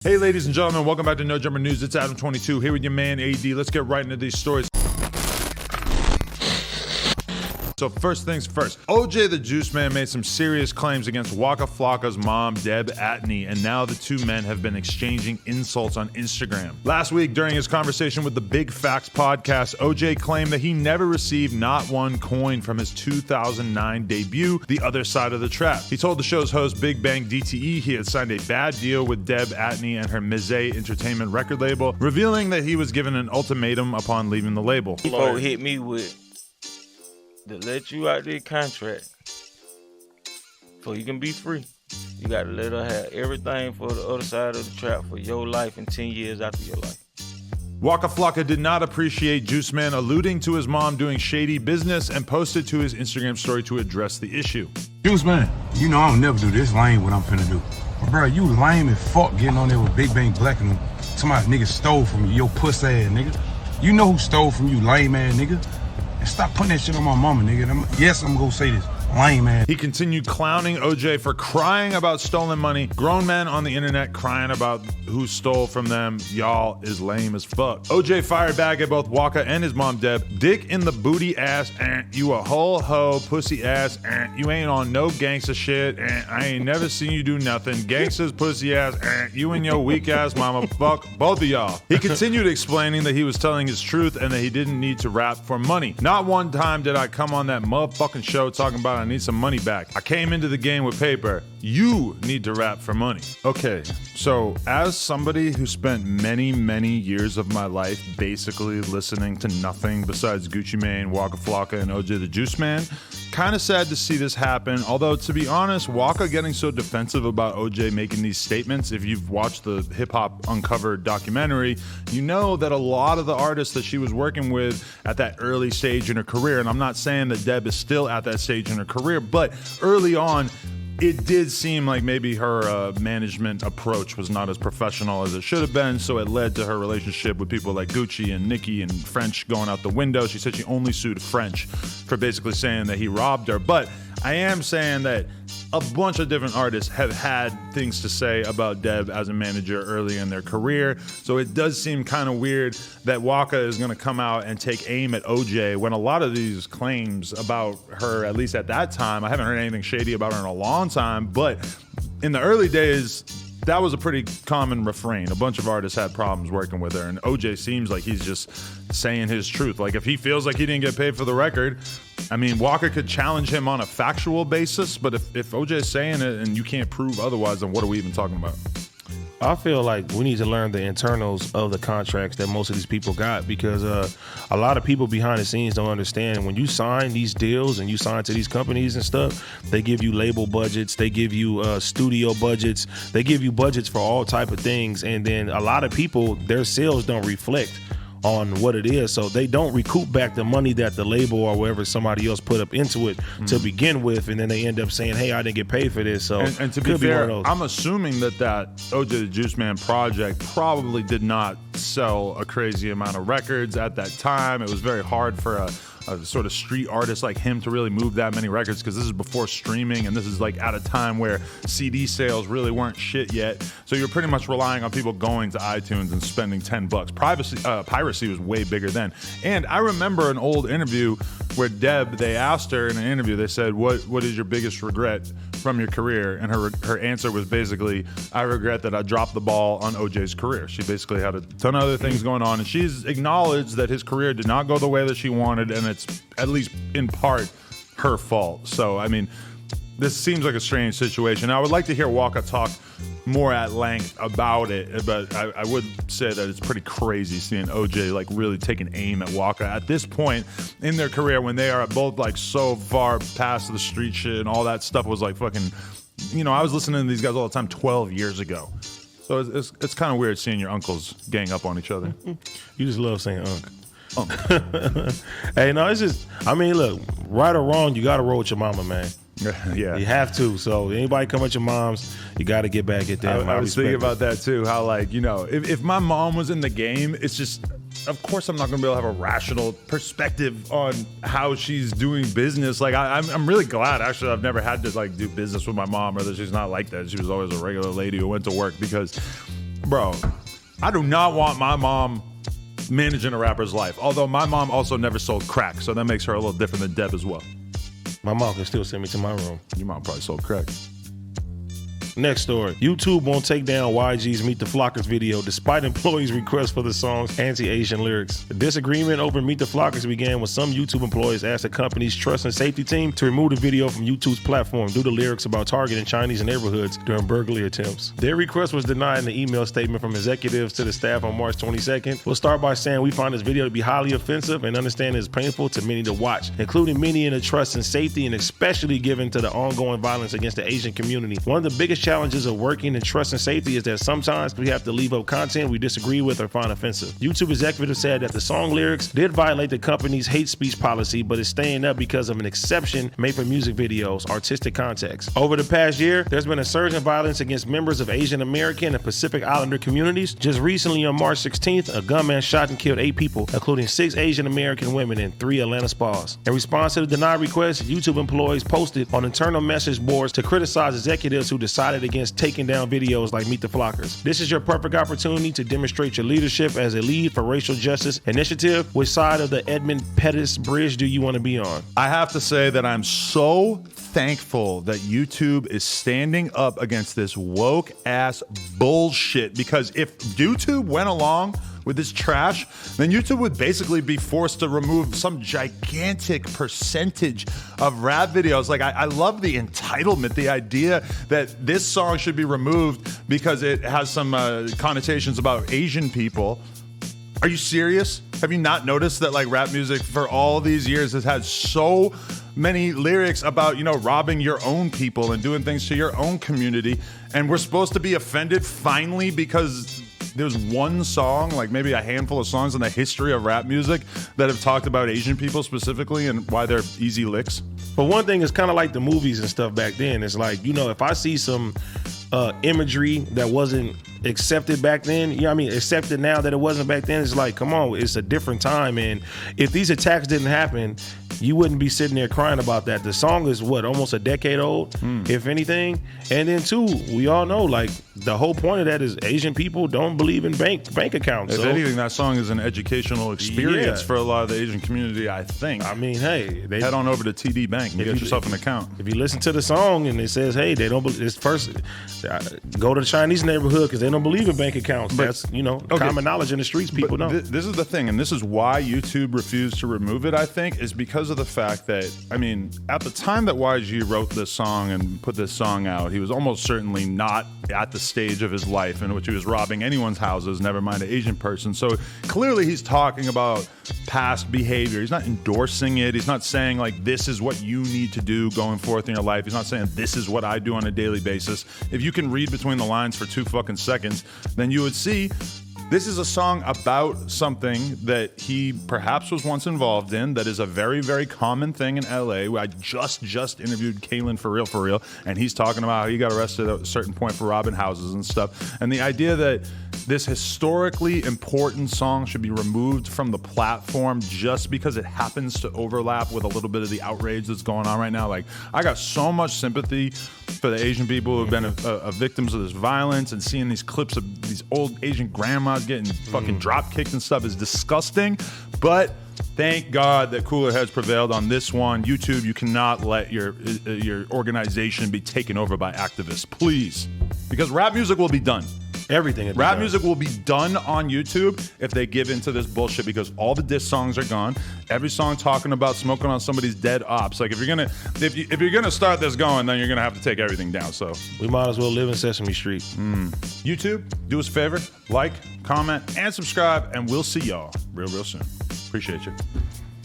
Hey, ladies and gentlemen, welcome back to No Jumper News. It's Adam22 here with your man AD. Let's get right into these stories. So first things first, OJ the Juiceman made some serious claims against Waka Flocka's mom, Deb Antney, and now the two men have been exchanging insults on Instagram. Last week, during his conversation with the Big Facts podcast, OJ claimed that he never received not one coin from his 2009 debut, The Other Side of the Trap. He told the show's host, Big Bang DTE, he had signed a bad deal with Deb Antney and her Mizé Entertainment record label, revealing that he was given an ultimatum upon leaving the label. People hit me with to let you out their contract so you can be free. You got to let her have everything for the other side of the trap for your life and 10 years after your life. Waka Flocka did not appreciate Juiceman alluding to his mom doing shady business and posted to his Instagram story to address the issue. Juiceman, you know I don't never do this lame what I'm finna do. But bro, you lame as fuck getting on there with Big Bang Black and somebody nigga stole from you, your puss ass nigga. You know who stole from you, lame ass nigga. And stop putting that shit on my mama, nigga. Yes, I'm gonna say this. Lame, man. He continued clowning OJ for crying about stolen money. Grown men on the internet crying about who stole from them. Y'all is lame as fuck. OJ fired back at both Waka and his mom, Deb. Dick in the booty ass, you a whole hoe, pussy ass, you ain't on no gangsta shit, I ain't never seen you do nothing. Gangsters, pussy ass, you and your weak ass mama, fuck both of y'all. He continued explaining that he was telling his truth and that he didn't need to rap for money. Not one time did I come on that motherfucking show talking about I need some money back. I came into the game with paper. You need to rap for money. Okay, so as somebody who spent many, many years of my life basically listening to nothing besides Gucci Mane, Waka Flocka, and OJ the Juiceman, kind of sad to see this happen. Although, to be honest, Waka getting so defensive about OJ making these statements, if you've watched the Hip Hop Uncovered documentary, you know that a lot of the artists that she was working with at that early stage in her career, and I'm not saying that Deb is still at that stage in her career, but early on, it did seem like maybe her management approach was not as professional as it should have been, so it led to her relationship with people like Gucci and Nicki and French going out the window. She said she only sued French for basically saying that he robbed her. But I am saying that a bunch of different artists have had things to say about Deb as a manager early in their career, so it does seem kind of weird that Waka is going to come out and take aim at OJ when a lot of these claims about her, at least at that time, I haven't heard anything shady about her in a long time, but in the early days, that was a pretty common refrain. A bunch of artists had problems working with her, and OJ seems like he's just saying his truth. Like, if he feels like he didn't get paid for the record, I mean, Walker could challenge him on a factual basis, but if OJ's saying it and you can't prove otherwise, then what are we even talking about? I feel like we need to learn the internals of the contracts that most of these people got, because a lot of people behind the scenes don't understand. When you sign these deals and you sign to these companies and stuff, they give you label budgets, they give you studio budgets, they give you budgets for all type of things, and then a lot of people, their sales don't reflect on what it is, so they don't recoup back the money that the label or wherever somebody else put up into it to begin with, and then they end up saying, hey, I didn't get paid for this. So and to be fair, I'm assuming that OJ the Juiceman project probably did not sell a crazy amount of records at that time. It was very hard for a sort of street artist like him to really move that many records, because this is before streaming and this is like at a time where CD sales really weren't shit yet. So you're pretty much relying on people going to iTunes and spending $10. Piracy was way bigger then. And I remember an old interview where Deb, they asked her in an interview, they said, what is your biggest regret from your career? And her answer was basically, I regret that I dropped the ball on OJ's career. She basically had a ton of other things going on, and she's acknowledged that his career did not go the way that she wanted, and it's at least in part her fault. So, I mean, this seems like a strange situation. I would like to hear Waka talk more at length about it, but I would say that it's pretty crazy seeing OJ like really taking aim at Waka at this point in their career, when they are both like so far past the street shit and all that stuff was like fucking, you know, I was listening to these guys all the time 12 years ago. So it's kind of weird seeing your uncles gang up on each other. You just love saying Hey, no, it's just, I mean, look, right or wrong, you got to roll with your mama, man. Yeah, you have to. So anybody come at your moms, you got to get back at them. I was thinking about that too, how like, you know, if my mom was in the game, it's just, of course I'm not going to be able to have a rational perspective on how she's doing business. Like I'm really glad actually I've never had to like do business with my mom, or that she's not like that. She was always a regular lady who went to work, because Bro, I do not want my mom managing a rapper's life. Although my mom also never sold crack, so that makes her a little different than Deb as well. My mom can still send me to my room. Your mom probably sold crack. Next story. YouTube won't take down YG's Meet the Flockers video despite employees' requests for the song's anti-Asian lyrics. The disagreement over Meet the Flockers began when some YouTube employees asked the company's trust and safety team to remove the video from YouTube's platform due to lyrics about targeting Chinese neighborhoods during burglary attempts. Their request was denied in the email statement from executives to the staff on March 22nd. We'll start by saying we find this video to be highly offensive and understand it's painful to many to watch, including many in the trust and safety and especially given to the ongoing violence against the Asian community. One of the biggest challenges of working in trust and safety is that sometimes we have to leave up content we disagree with or find offensive. YouTube executives said that the song lyrics did violate the company's hate speech policy, but is staying up because of an exception made for music videos, artistic context. Over the past year, there's been a surge in violence against members of Asian American and Pacific Islander communities. Just recently on March 16th, a gunman shot and killed 8 people, including 6 Asian American women and 3 Atlanta spas. In response to the denied request, YouTube employees posted on internal message boards to criticize executives who decided against taking down videos like Meet the Flockers. This is your perfect opportunity to demonstrate your leadership as a lead for racial justice initiative. Which side of the Edmund Pettus Bridge do you want to be on? I have to say that I'm so thankful that YouTube is standing up against this woke ass bullshit, because if YouTube went along with this trash, then YouTube would basically be forced to remove some gigantic percentage of rap videos. Like, I love the entitlement, the idea that this song should be removed because it has some connotations about Asian people. Are you serious? Have you not noticed that, like, rap music for all these years has had so many lyrics about, you know, robbing your own people and doing things to your own community, and we're supposed to be offended finally because there's one song, like maybe a handful of songs in the history of rap music that have talked about Asian people specifically and why they're easy licks? But one thing is kind of like the movies and stuff back then. It's like, you know, if I see some imagery that wasn't accepted back then, you know what I mean, accepted now that it wasn't back then, it's like, come on, it's a different time. And if these attacks didn't happen, you wouldn't be sitting there crying about that. The song is what, almost a decade old, if anything. And then too, we all know, like, the whole point of that is Asian people don't believe in bank accounts. If anything, that song is an educational experience for a lot of the Asian community, I think. I mean, hey, head on over to TD Bank and get yourself an account. If you listen to the song and it says, hey, they don't believe, it's first, go to the Chinese neighborhood because they don't believe in bank accounts. But that's, you know, common knowledge in the streets. People know. This is the thing, and this is why YouTube refused to remove it, I think, is because of the fact that, I mean, at the time that YG wrote this song and put this song out, he was almost certainly not at the stage of his life in which he was robbing anyone's houses, never mind an Asian person. So clearly he's talking about past behavior. He's not endorsing it. He's not saying, like, this is what you need to do going forth in your life. He's not saying this is what I do on a daily basis. If you can read between the lines for 2 fucking seconds, then you would see this is a song about something that he perhaps was once involved in that is a very, very common thing in LA. I just interviewed Kalen for real, and he's talking about how he got arrested at a certain point for robbing houses and stuff. And the idea that this historically important song should be removed from the platform just because it happens to overlap with a little bit of the outrage that's going on right now. Like, I got so much sympathy for the Asian people who have been victims of this violence, and seeing these clips of these old Asian grandmas getting fucking drop kicked and stuff is disgusting. But thank God that cooler heads prevailed on this one. YouTube, you cannot let your organization be taken over by activists, please, because rap music will be done. Everything. Rap music will be done on YouTube if they give into this bullshit, because all the diss songs are gone. Every song talking about smoking on somebody's dead ops. Like, if you're gonna start this going, then you're gonna have to take everything down. So we might as well live in Sesame Street. YouTube, do us a favor, like, comment, and subscribe, and we'll see y'all real soon. Appreciate you.